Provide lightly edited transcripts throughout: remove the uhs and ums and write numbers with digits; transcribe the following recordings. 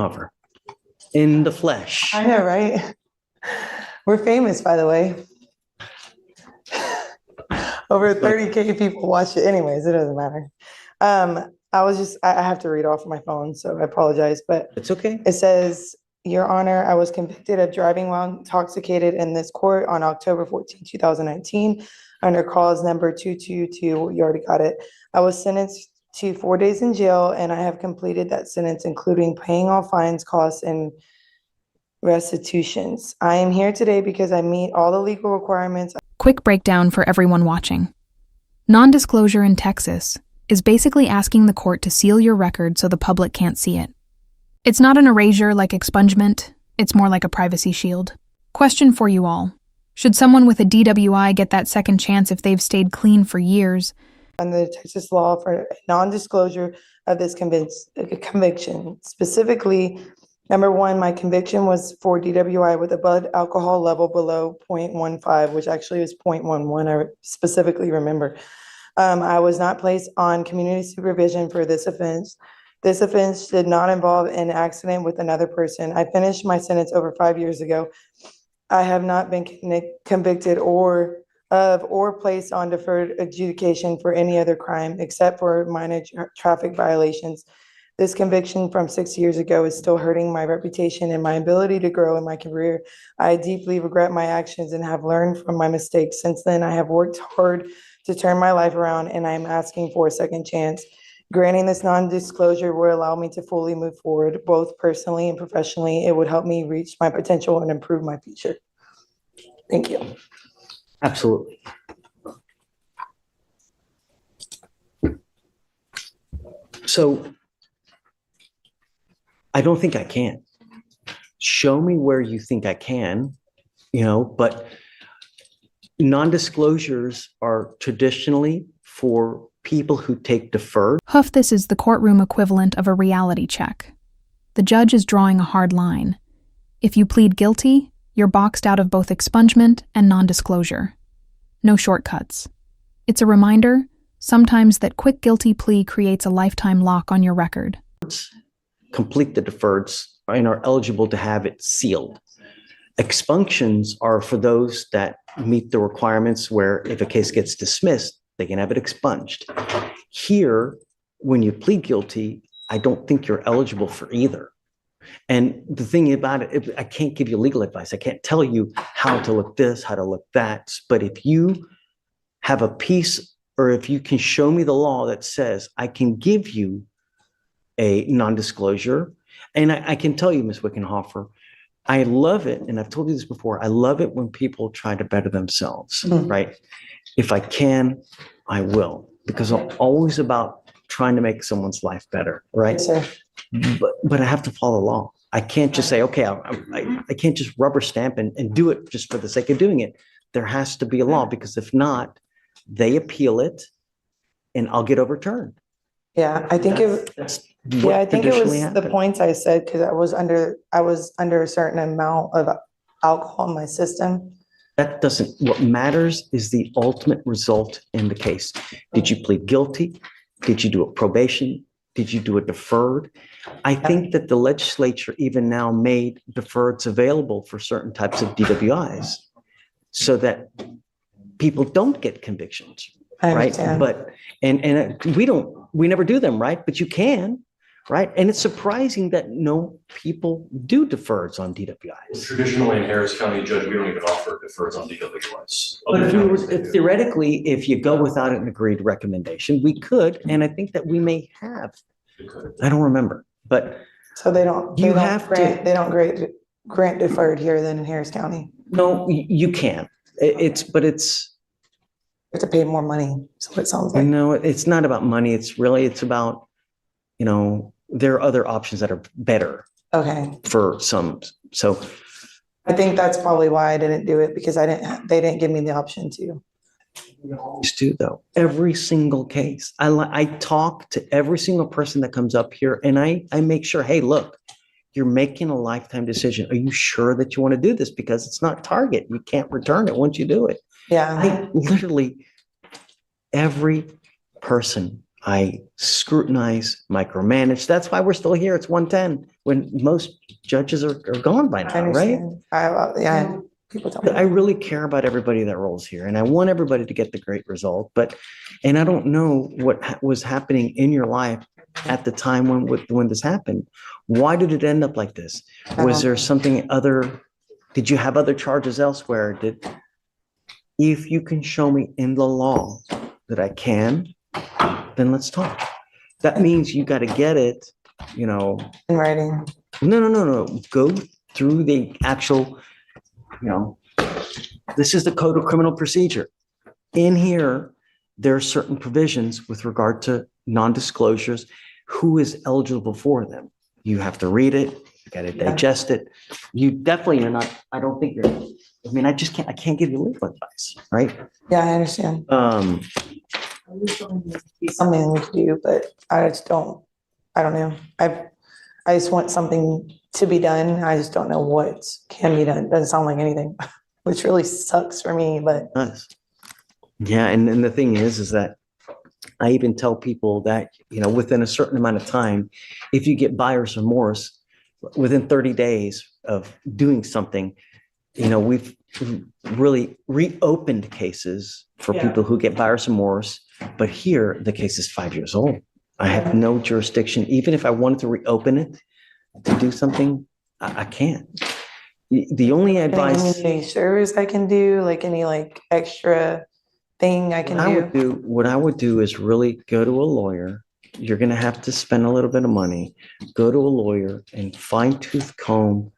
Cover in the flesh. I know, right? We're famous, by the way. Over 30K people watch it. Anyways, it doesn't matter. I have to read off my phone, so I apologize, but It's okay. it says, Your Honor, I was convicted of driving while intoxicated in this court on October 14, 2019, under cause number 222. You already got it. I was sentenced to 4 days in jail, and I have completed that sentence, including paying all fines, costs, and restitutions. I am here today because I meet all the legal requirements. Quick breakdown for everyone watching. Non-disclosure in Texas is basically asking the court to seal your record so the public can't see it. It's not an erasure like expungement, it's more like a privacy shield. Question for you all. Should someone with a DWI get that second chance if they've stayed clean for years? Under the Texas law for non-disclosure of this conviction. Specifically, number one, my conviction was for DWI with a blood alcohol level below 0.15, which actually was 0.11. I specifically remember. I was not placed on community supervision for this offense. This offense did not involve an accident with another person. I finished my sentence over 5 years ago. I have not been convicted or placed on deferred adjudication for any other crime except for minor traffic violations. This conviction from 6 years ago is still hurting my reputation and my ability to grow in my career. I deeply regret my actions and have learned from my mistakes. Since then, I have worked hard to turn my life around, and I am asking for a second chance. Granting this non-disclosure will allow me to fully move forward, both personally and professionally. It would help me reach my potential and improve my future. Thank you. Absolutely. So I don't think I can. Show me where you think I can, but non-disclosures are traditionally for people who take deferred. Huff, this is the courtroom equivalent of a reality check. The judge is drawing a hard line. If you plead guilty, you're boxed out of both expungement and non-disclosure. No shortcuts. It's a reminder, sometimes, that quick guilty plea creates a lifetime lock on your record. Complete the deferreds and are eligible to have it sealed. Expunctions are for those that meet the requirements where if a case gets dismissed, they can have it expunged. Here, when you plead guilty, I don't think you're eligible for either. And the thing about it, I can't give you legal advice. I can't tell you how to look this, how to look that. But if you have a piece, or if you can show me the law that says I can give you a non-disclosure, and I can tell you, Ms. Wickenhofer, I love it, and I've told you this before, I love it when people try to better themselves, right? If I can, I will, because I'm always about trying to make someone's life better, right? Yes, sir. But I have to follow the law. I can't just say, okay, I can't just rubber stamp and do it just for the sake of doing it. There has to be a law, because if not, they appeal it and I'll get overturned. Yeah, I think it was the points I said, because I was under a certain amount of alcohol in my system. That doesn't, what matters is the ultimate result in the case. Did you plead guilty? Did you do a probation? Did you do a deferred? I think that the legislature even now made deferreds available for certain types of DWIs so that people don't get convictions, right? But, and we never do them, right? But you can, right? And it's surprising that no people do deferreds on DWIs. Traditionally in Harris County, Judge, we don't even offer deferreds on DWIs. But theoretically, if you go without an agreed recommendation, we could, and I think that we may have. I don't remember, but so they don't grant deferred here then in Harris County. No, you can. You have to pay more money. So it sounds like. No, it's not about money. It's about, there are other options that are better. Okay. For some. So I think that's probably why I didn't do it, because they didn't give me the option to. We always do, though. Every single case. I talk to every single person that comes up here, and I make sure, hey, look, you're making a lifetime decision. Are you sure that you want to do this? Because it's not Target. You can't return it once you do it. Yeah. I literally, every person I scrutinize, micromanage. That's why we're still here. It's 1:10 when most judges are gone by I now, right? understand. Yeah, people tell me. I really care about everybody that rolls here and I want everybody to get the great result, and I don't know what was happening in your life at the time when this happened. Why did it end up like this? Was there something other? Did you have other charges elsewhere? If you can show me in the law that I can, then let's talk. That means you got to get it, In writing. No. Go through the actual, this is the Code of Criminal Procedure. In here, there are certain provisions with regard to non-disclosures, who is eligible for them. You have to read it, you got to digest it. You definitely are not, I don't think I can't give you legal advice, right? Yeah, I understand. It's something we could do, but I don't know. I just want something to be done. I just don't know what can be done. It doesn't sound like anything, which really sucks for me, but. Nice. Yeah, and the thing is that I even tell people that, within a certain amount of time, if you get buyer's remorse, within 30 days of doing something, we've really reopened cases for people who get buyer's remorse. But here, the case is 5 years old. I have no jurisdiction. Even if I wanted to reopen it to do something, I can't. The only advice. Any service I can do, like any extra thing I can do? What I would do is really go to a lawyer. You're going to have to spend a little bit of money. Go to a lawyer and fine tooth comb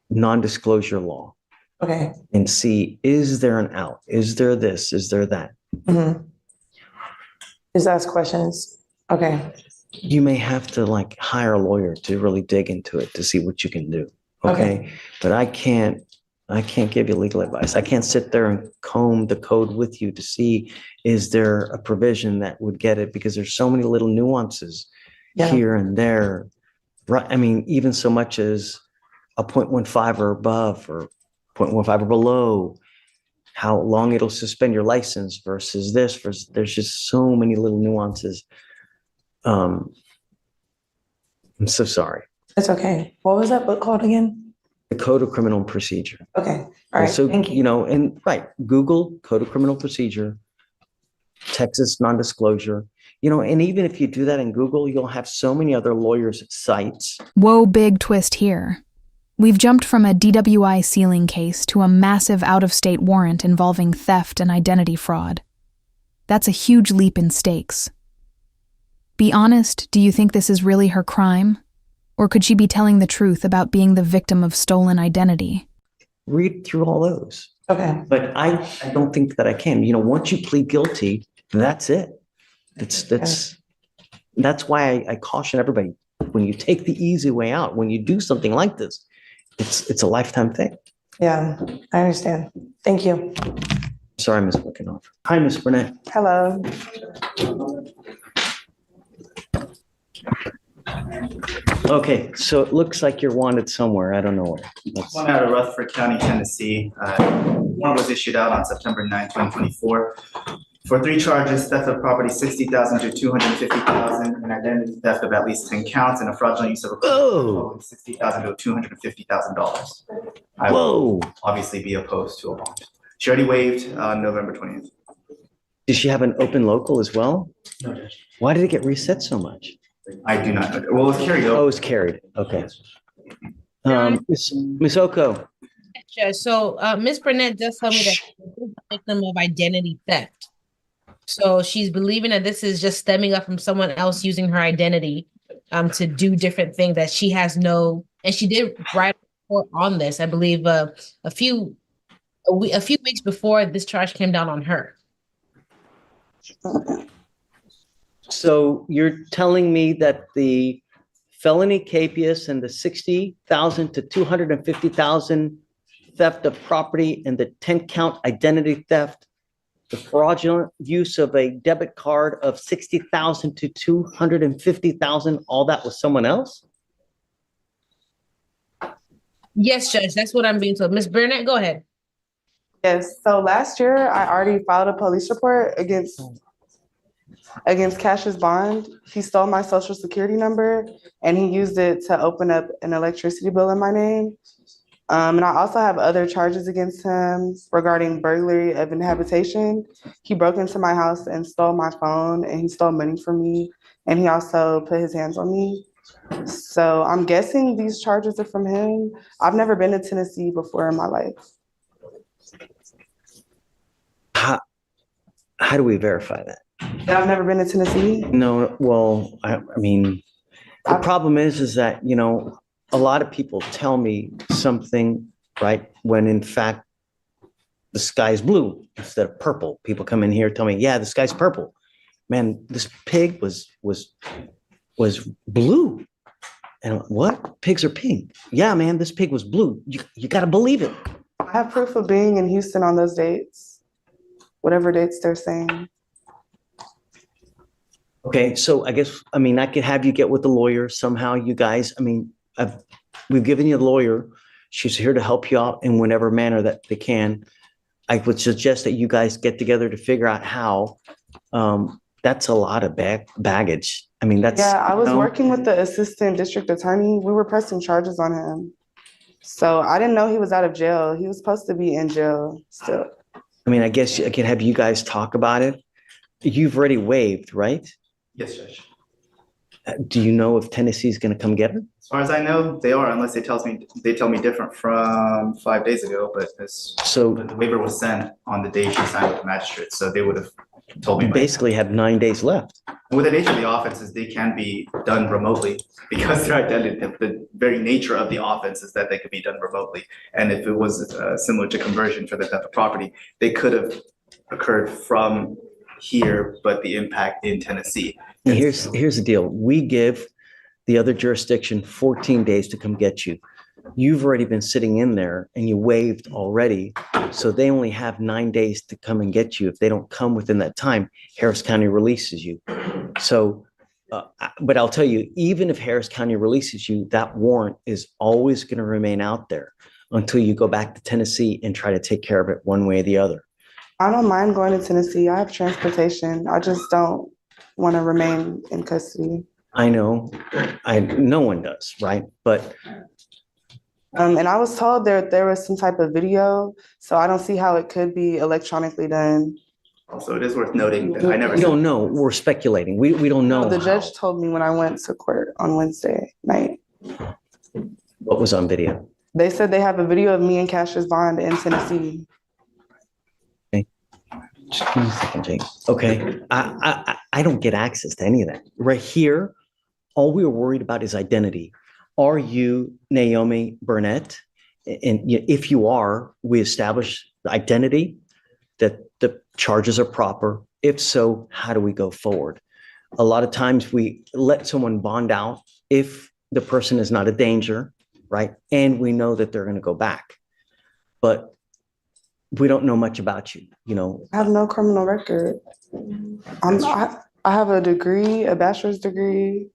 non-disclosure law. Okay. And see, is there an out? Is there this? Is there that? Mm-hmm. Just ask questions. Okay. You may have to hire a lawyer to really dig into it to see what you can do. Okay. But I can't give you legal advice. I can't sit there and comb the code with you to see, is there a provision that would get it? Because there's so many little nuances here and there. Right. I mean, even so much as a 0.15 or above or 0.15 or below, how long it'll suspend your license versus there's just so many little nuances. I'm so sorry. It's okay. What was that book called again? The Code of Criminal Procedure. Okay. All right. So, thank you. Google Code of Criminal Procedure, Texas non-disclosure, and even if you do that in Google, you'll have so many other lawyers' sites. Whoa, big twist here. We've jumped from a DWI sealing case to a massive out-of-state warrant involving theft and identity fraud. That's a huge leap in stakes. Be honest, do you think this is really her crime? Or could she be telling the truth about being the victim of stolen identity? Read through all those. Okay. But I don't think that I can. Once you plead guilty, that's it. That's why I caution everybody. When you take the easy way out, when you do something like this, it's a lifetime thing. Yeah, I understand. Thank you. Sorry, Ms. Wickenoff. Hi, Ms. Burnett. Hello. Okay, so it looks like you're wanted somewhere. I don't know where. One out of Rutherford County, Tennessee. Warrant was issued out on September 9, 2024 for 3 charges: theft of property $60,000 to $250,000, and identity theft of at least 10 counts, and a fraudulent use of a $60,000 to $250,000. I will obviously be opposed to a bond. She already waived on November 20th. Does she have an open local as well? No, Judge. Why did it get reset so much? I do not know. Well, it's carried over. Oh, it's carried. Okay. Ms. Oko. Judge, so Ms. Burnett just told me that she's a victim of identity theft. So she's believing that this is just stemming up from someone else using her identity to do different things that she has no, and she did write a report on this, I believe, a few weeks before this charge came down on her. So you're telling me that the felony capias and the $60,000 to $250,000 theft of property and the 10-count identity theft, the fraudulent use of a debit card of $60,000 to $250,000, all that was someone else? Yes, Judge, that's what I'm being told. Ms. Burnett, go ahead. Yes. So last year, I already filed a police report against Against Cash's bond, he stole my social security number and he used it to open up an electricity bill in my name. And I also have other charges against him regarding burglary of inhabitation. He broke into my house and stole my phone and he stole money from me. And he also put his hands on me. So I'm guessing these charges are from him. I've never been to Tennessee before in my life. How do we verify that? That I've never been to Tennessee. No, well, I mean, the problem is that, a lot of people tell me something, right? When in fact, the sky's blue instead of purple. People come in here, tell me, yeah, the sky's purple. Man, this pig was blue. And I'm like, what? Pigs are pink. Yeah, man, this pig was blue. You got to believe it. I have proof of being in Houston on those dates, whatever dates they're saying. Okay, so I could have you get with the lawyer somehow, you guys. We've given you a lawyer. She's here to help you out in whatever manner that they can. I would suggest that you guys get together to figure out how. That's a lot of baggage. I was working with the assistant district attorney. We were pressing charges on him. So I didn't know he was out of jail. He was supposed to be in jail still. I guess I could have you guys talk about it. You've already waived, right? Yes, Judge. Do you know if Tennessee's going to come get her? As far as I know, they are, unless they tell me different from 5 days ago. But the waiver was sent on the day she signed with the magistrate, so they would have told me. You basically have 9 days left. With the nature of the offenses, they can be done remotely because their identity, the very nature of the offense is that they could be done remotely. And if it was similar to conversion for the theft of property, they could have occurred from here, but the impact in Tennessee. And here's the deal. We give the other jurisdiction 14 days to come get you. You've already been sitting in there and you waived already. So they only have 9 days to come and get you. If they don't come within that time, Harris County releases you. So, but I'll tell you, even if Harris County releases you, that warrant is always going to remain out there until you go back to Tennessee and try to take care of it one way or the other. I don't mind going to Tennessee. I have transportation. I just don't want to remain in custody. I know. No one does, right? But and I was told there was some type of video, so I don't see how it could be electronically done. Also, it is worth noting that we don't know. We're speculating. We don't know. The judge told me when I went to court on Wednesday night. What was on video? They said they have a video of me and Cash's bond in Tennessee. Just give me a second, Jake. Okay. I don't get access to any of that. Right here, all we were worried about is identity. Are you Naomi Burnett? And if you are, we establish the identity, that the charges are proper. If so, how do we go forward? A lot of times we let someone bond out if the person is not a danger, right? And we know that they're going to go back. But we don't know much about you, I have no criminal record. I have a degree, a bachelor's degree.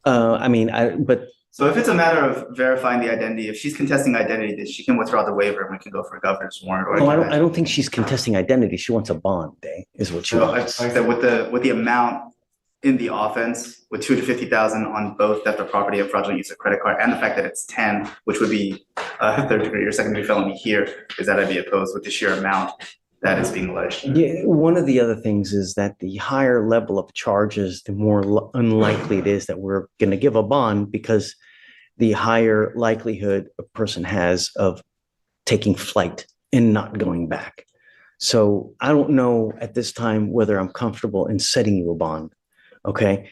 So if it's a matter of verifying the identity, if she's contesting identity, then she can withdraw the waiver and we can go for a governor's warrant. I don't think she's contesting identity. She wants a bond, is what she wants. Like I said, with the amount in the offense, with $250,000 on both theft of property and fraudulent use of credit card, and the fact that it's 10, which would be a third degree or second degree felony here, is that I'd be opposed with the sheer amount that is being alleged. Yeah, one of the other things is that the higher level of charges, the more unlikely it is that we're going to give a bond, because the higher likelihood a person has of taking flight and not going back. So I don't know at this time whether I'm comfortable in setting you a bond. Okay.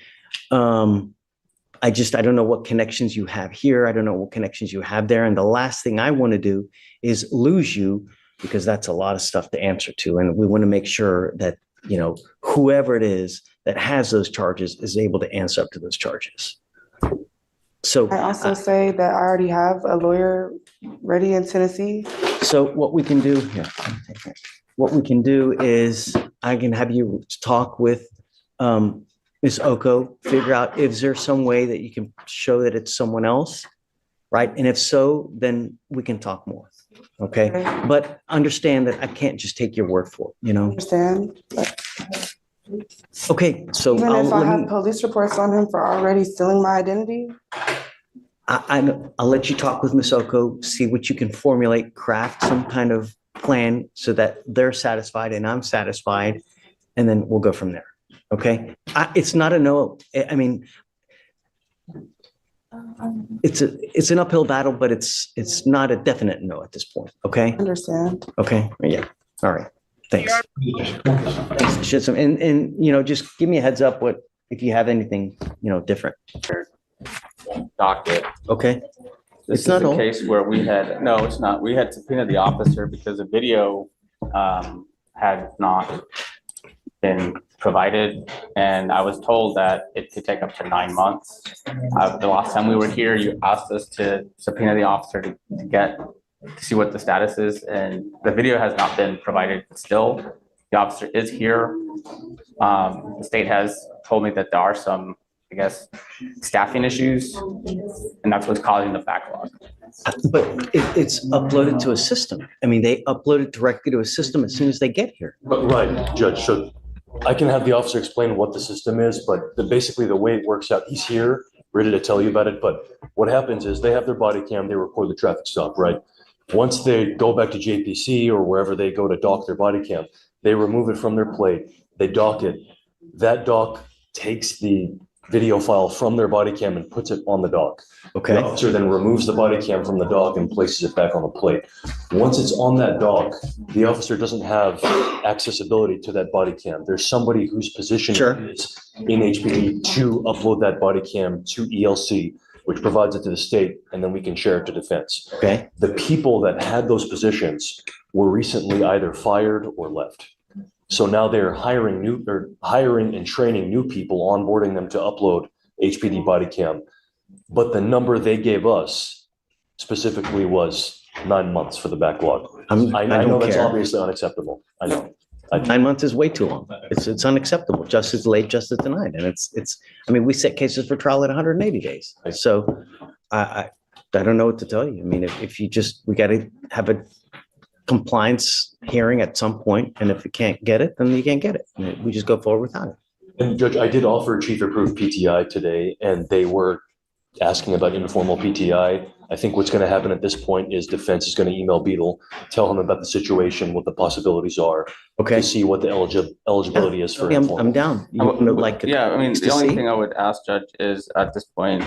I don't know what connections you have here. I don't know what connections you have there. And the last thing I want to do is lose you, because that's a lot of stuff to answer to. And we want to make sure that, whoever it is that has those charges is able to answer up to those charges. So I also say that I already have a lawyer ready in Tennessee. So what we can do here, is I can have you talk with Ms. Oko, figure out if there's some way that you can show that it's someone else, right? And if so, then we can talk more. Okay, Okay. but understand that I can't just take your word for it, Understand? But Okay, so even if I let have me, police reports on him for already stealing my identity, I'll let you talk with Ms. Oko, see what you can formulate, craft some kind of plan so that they're satisfied and I'm satisfied, and then we'll go from there. Okay? It's not a no. I mean, it's an uphill battle, but it's not a definite no at this point. Okay? understand? Okay? Yeah. All right. Thanks. Thanks, Chisholm. And just give me a heads up if you have anything, different. Docket. Okay? This It's is not a all. case where no, it's not. We had subpoenaed the officer because the video had not been provided. And I was told that it could take up to 9 months. The last time we were here, you asked us to subpoena the officer to see what the status is. And the video has not been provided still. The officer is here. The state has told me that there are some, I guess, staffing issues, and that's what's causing the backlog. But it's uploaded to a system. I mean, they upload it directly to a system as soon as they get here. But right, Judge, so I can have the officer explain what the system is, but basically the way it works out, he's here, ready to tell you about it, but what happens is they have their body cam, they record the traffic stop, right? Once they go back to JPC or wherever they go to dock their body cam, they remove it from their plate, they dock it. That dock takes the video file from their body cam and puts it on the dock. The Okay? officer then removes the body cam from the dock and places it back on the plate. Once it's on that dock, the officer doesn't have accessibility to that body cam. There's somebody whose position Sure. it is in HPD to upload that body cam to ELC, which provides it to the state, and then we can share it to defense. Okay? The people that had those positions were recently either fired or left. So now they're hiring and training new people, onboarding them to upload HPD body cam. But the number they gave us specifically was 9 months for the backlog. I I know don't that's care. obviously unacceptable. I know. 9 months is way too long. It's unacceptable. Justice delayed, justice denied. And I mean, we set cases for trial at 180 days. So I don't know what to tell you. I mean, if you we got to have a compliance hearing at some point, and if you can't get it, then you can't get it. We just go forward without it. And Judge, I did offer chief approved PTI today, and they were asking about informal PTI. I think what's going to happen at this point is defense is going to email Beadle, tell him about the situation, what the possibilities are, Okay? to see what the eligibility is for Yeah, I'm informal. down. You would like to? Yeah, I mean, the to only see? thing I would ask, Judge, is at this point,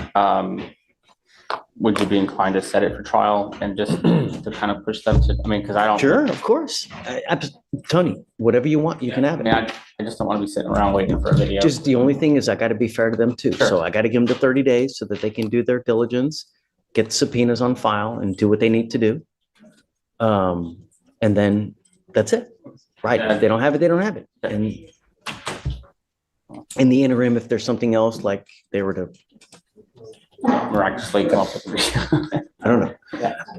would you be inclined to set it for trial and just to kind of push them to, I mean, because I don't. Sure, of course. Tony, whatever you want, you can have I mean, it. I just don't want to be sitting around waiting for a video. Just the only thing is I got to be fair to them too. Sure. So I got to give them the 30 days so that they can do their diligence, get subpoenas on file and do what they need to do. And then that's it. Right. If they don't have it, they don't have it. And in the interim, if there's something else, like they were to, Miraculously come up with a video. I don't know,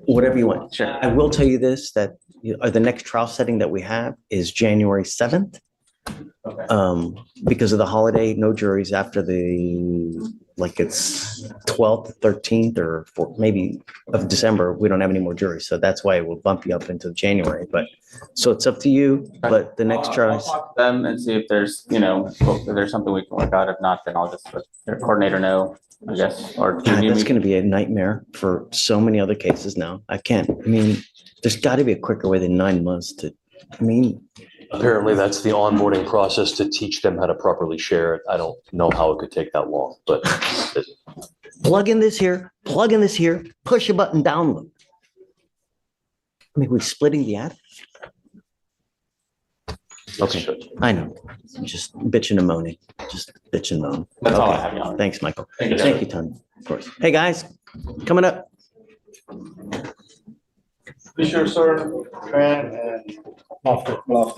whatever you want. Sure. I will tell you this, that the next trial setting that we have is January 7th. Okay. Because of the holiday, no juries after it's 12th, 13th, or maybe of December. We don't have any more juries. So that's why it will bump you up into January. But so it's up to you. But the next I'll trial, talk to them and see if there's, if there's something we can work out. If not, then I'll just let their coordinator know, I guess, or. do you God, need that's me- going to be a nightmare for so many other cases now. I can't. I mean, there's got to be a quicker way than 9 months to. I mean, Apparently, that's the onboarding process to teach them how to properly share it. I don't know how it could take that long, but plug in this here, push a button, download. I mean, we're splitting the ad. Okay, I know. I'm just bitching and moaning, just bitching and moaning. That's all I Okay. have, Your Honor. Thanks, Michael. Thank you. Thank you, Tony, of course. Hey, guys, coming up. Fleischer, sir, Tran, and Lofty. All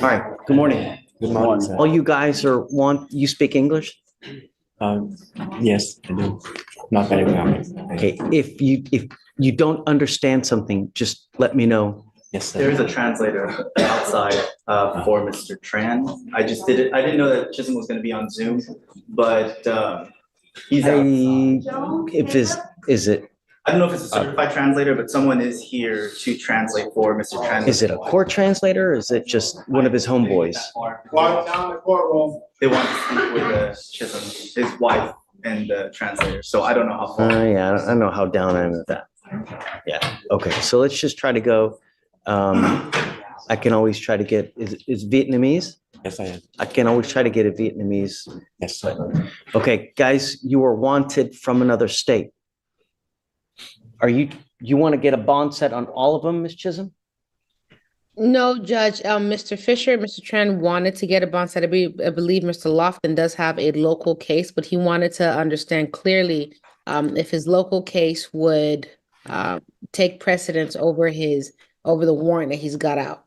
right, good morning. Good morning, sir. All you guys you speak English? Yes, I do. Not very well. Okay, if you don't understand something, just let me know. Yes, sir. There is a translator outside for Mr. Tran. I didn't know that Chisholm was going to be on Zoom, but he's out. Is it? I don't know if it's a certified translator, but someone is here to translate for Mr. Tran. Is it a court translator or is it just one of his homeboys? Quiet down in the courtroom. They want to speak with Chisholm, his wife and the translator, so I don't know how far. Yeah, I don't know how down I am with that. Yeah, okay, so let's just try to go. I can always try to get, is Vietnamese? Yes, I am. I can always try to get a Vietnamese. Yes. Okay, guys, you are wanted from another state. You want to get a bond set on all of them, Ms. Chisholm? No, Judge, Mr. Fisher, Mr. Tran wanted to get a bond set. I believe Mr. Lofton does have a local case, but he wanted to understand clearly if his local case would take precedence over the warrant that he's got out.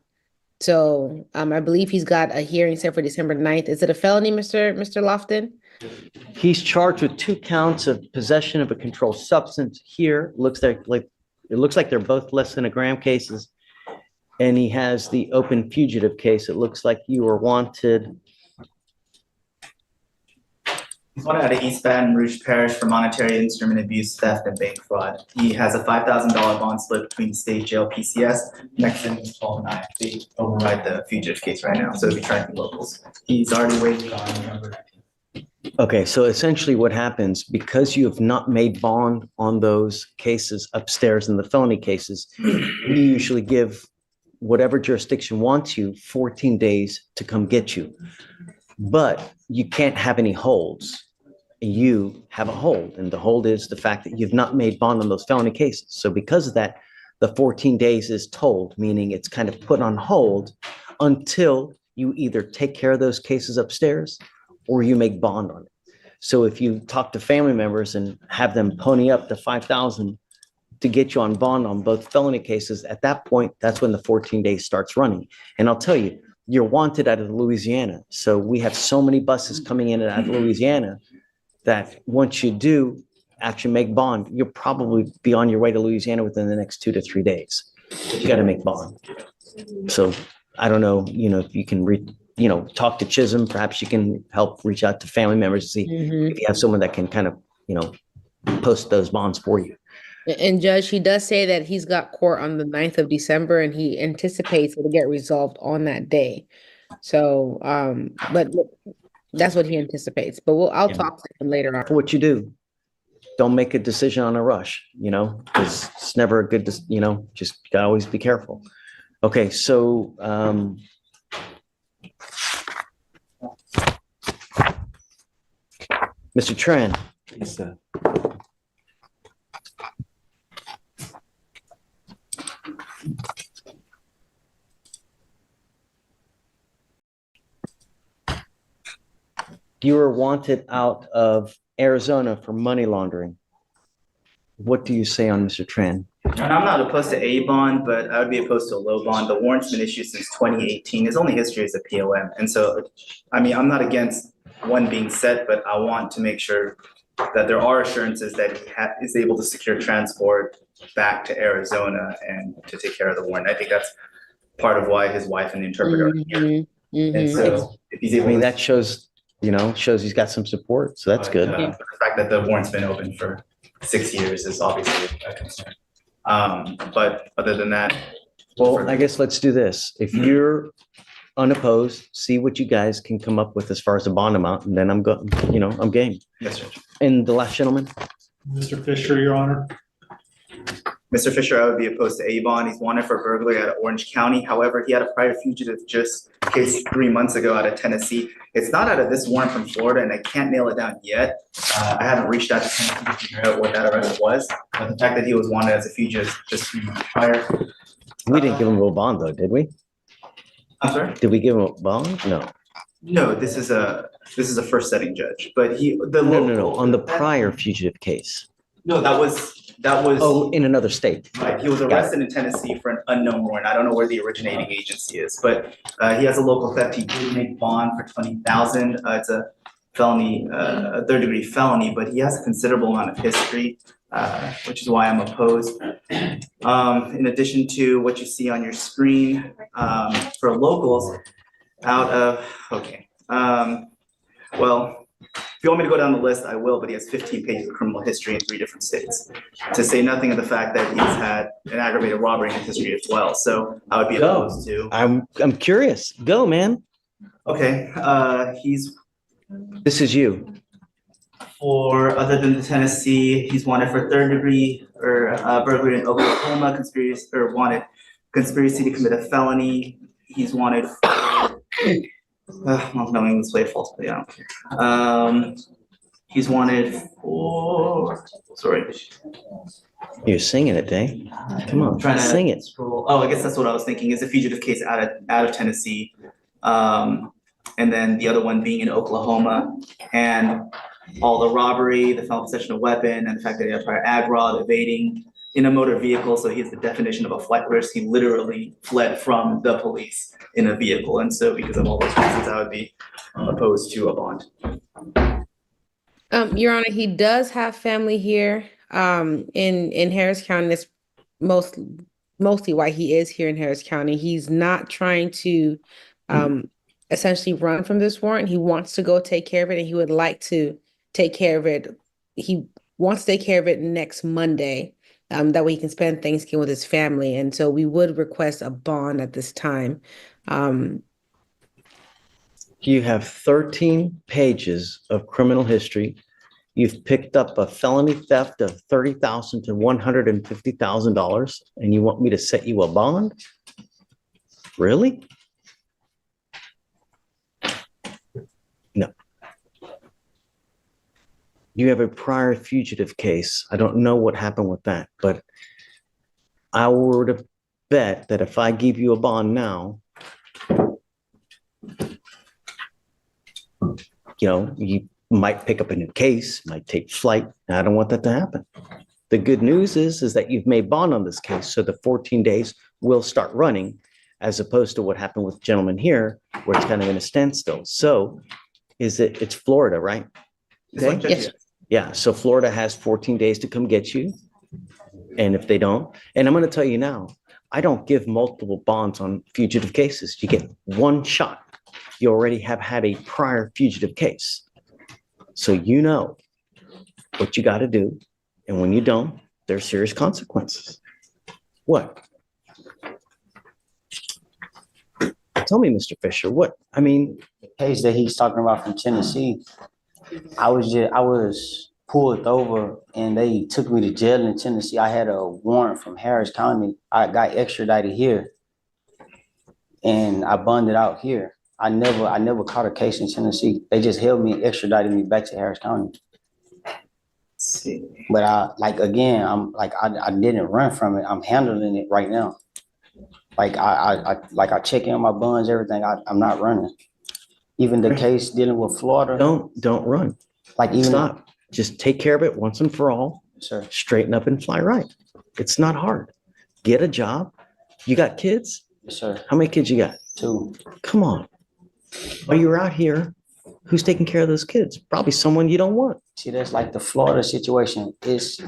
So I believe he's got a hearing set for December 9th. Is it a felony, Mr. Lofton? He's charged with 2 counts of possession of a controlled substance here. It looks like they're both less than a gram cases. And he has the open fugitive case. It looks like you are wanted. He's wanted out of East Baton Rouge Parish for monetary instrument abuse, theft, and bank fraud. He has a $5,000 bond split between the state jail PCS. Next in is 12-9. They override the fugitive case right now, so they'll be trying to locals. He's already waived on November 19th. Okay, so essentially what happens, because you have not made bond on those cases upstairs in the felony cases, you usually give whatever jurisdiction wants you 14 days to come get you. But you can't have any holds. You have a hold, and the hold is the fact that you've not made bond on those felony cases. So because of that, the 14 days is told, meaning it's kind of put on hold until you either take care of those cases upstairs or you make bond on it. So if you talk to family members and have them pony up the 5,000 to get you on bond on both felony cases, at that point, that's when the 14 days starts running. And I'll tell you, you're wanted out of Louisiana. So we have so many buses coming in and out of Louisiana that once you do actually make bond, you'll probably be on your way to Louisiana within the next 2 to 3 days. You got to make bond. So I don't know, if you can talk to Chisholm, perhaps you can help reach out to family members to see if you have someone that can kind of, post those bonds for you. And Judge, he does say that he's got court on the 9th of December and he anticipates it'll get resolved on that day. So, but that's what he anticipates, but I'll talk to him later on. What you do, don't make a decision on a rush, because it's never a good, just gotta always be careful. Okay, so, Mr. Tran. Yes, sir. You were wanted out of Arizona for money laundering. What do you say on Mr. Tran? And I'm not opposed to a bond, but I would be opposed to a low bond. The warrant's been issued since 2018. His only history is a POM. And so, I'm not against one being set, but I want to make sure that there are assurances that he is able to secure transport back to Arizona and to take care of the warrant. I think that's part of why his wife and the interpreter are here. And so if he's able that shows he's got some support. So that's good. The fact that the warrant's been open for 6 years is obviously a concern. But other than that. Well, I guess let's do this. If you're unopposed, see what you guys can come up with as far as the bond amount, and then I'm game. Yes, sir. And the last gentleman? Mr. Fisher, Your Honor. Mr. Fisher, I would be opposed to a bond. He's wanted for burglary out of Orange County. However, he had a prior fugitive just case 3 months ago out of Tennessee. It's not out of this warrant from Florida, and I can't nail it down yet. I haven't reached out to Tennessee to figure out what that arrest was. But the fact that he was wanted as a fugitive just 3 months prior. We didn't give him a bond though, did we? I'm sorry? Did we give him a bond? No. No, this is a first setting judge, but No. On the prior fugitive case. No, that was. Oh, in another state. Right, he was arrested in Tennessee for an unknown warrant. I don't know where the originating agency is, but he has a local theft. He did make bond for $20,000. It's a felony, a third-degree felony, but he has a considerable amount of history, which is why I'm opposed. In addition to what you see on your screen, for locals, well, If you want me to go down the list, I will, but he has 15 pages of criminal history in 3 different states. To say nothing of the fact that he's had an aggravated robbery in his history as well. So I would be Go. opposed to. I'm curious. Go, man. Okay, he's This is you. for, other than the Tennessee, he's wanted for 3rd-degree or burglary in Oklahoma, conspiracy to commit a felony. He's wanted for, well, no, English play false, but yeah, I don't care. He's wanted for, sorry. You're singing it, Dave. Come on, Trying to sing it. scroll. Oh, I guess that's what I was thinking, is a fugitive case out of Tennessee. And then the other one being in Oklahoma, and all the robbery, the felon possession of weapon, and the fact that he had prior ag rod, evading in a motor vehicle. So he's the definition of a flight risk. He literally fled from the police in a vehicle. And so because of all those reasons, I would be opposed to a bond. Your Honor, he does have family here, in Harris County. That's mostly why he is here in Harris County. He's not trying to, essentially run from this warrant. He wants to go take care of it, and he would like to take care of it. He wants to take care of it next Monday. That way he can spend Thanksgiving with his family. And so we would request a bond at this time. You have 13 pages of criminal history. You've picked up a felony theft of $30,000 to $150,000, and you want me to set you a bond? Really? No. You have a prior fugitive case. I don't know what happened with that, but I would have bet that if I give you a bond now, you might pick up a new case, might take flight. I don't want that to happen. The good news is that you've made bond on this case, so the 14 days will start running, as opposed to what happened with the gentleman here, where it's kind of in a standstill. So it's Florida, right? Okay. Yes. Yeah, so Florida has 14 days to come get you. And if they don't, and I'm going to tell you now, I don't give multiple bonds on fugitive cases. You get one shot. You already have had a prior fugitive case. So you know what you got to do. And when you don't, there's serious consequences. What? Tell me, Mr. Fisher, what? I mean, The case that he's talking about from Tennessee, I was pulled over and they took me to jail in Tennessee. I had a warrant from Harris County. I got extradited here and I bonded out here. I never caught a case in Tennessee. They just held me and extradited me back to Harris County. But I didn't run from it. I'm handling it right now. I check in my bonds, everything. I'm not running. Even the case dealing with Florida. don't run. Stop. Just take care of it once and for all. Sir. Straighten up and fly right. It's not hard. Get a job. You got kids? Yes, sir. How many kids you got? 2. Come on. While you're out here, who's taking care of those kids? Probably someone you don't want. See, that's like the Florida situation. It's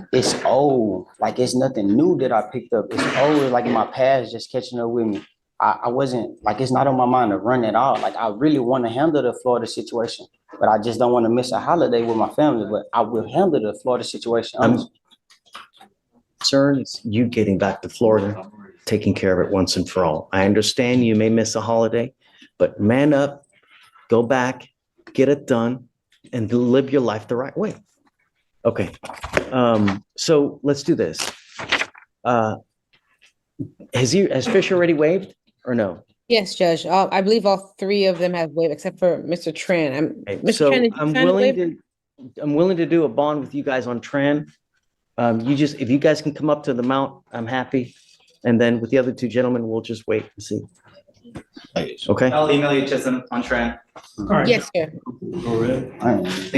old. Like it's nothing new that I picked up. It's old. Like in my past, just catching up with me. I wasn't like, it's not on my mind to run it out. Like I really want to handle the Florida situation, but I just don't want to miss a holiday with my family. But I will handle the Florida situation. Concern is you getting back to Florida, taking care of it once and for all. I understand you may miss a holiday, but man up, go back, get it done, and live your life the right way. Okay. So let's do this. Has Fisher already waived or no? Yes, Judge. I believe all 3 of them have waived except for Mr. Tran. So Tran, I'm willing to do a bond with you guys on Tran. If you guys can come up to the mount, I'm happy. And then with the other 2 gentlemen, we'll just wait and see. Okay. I'll email you just on Tran. All right. Yes, sir. Go ahead. All right.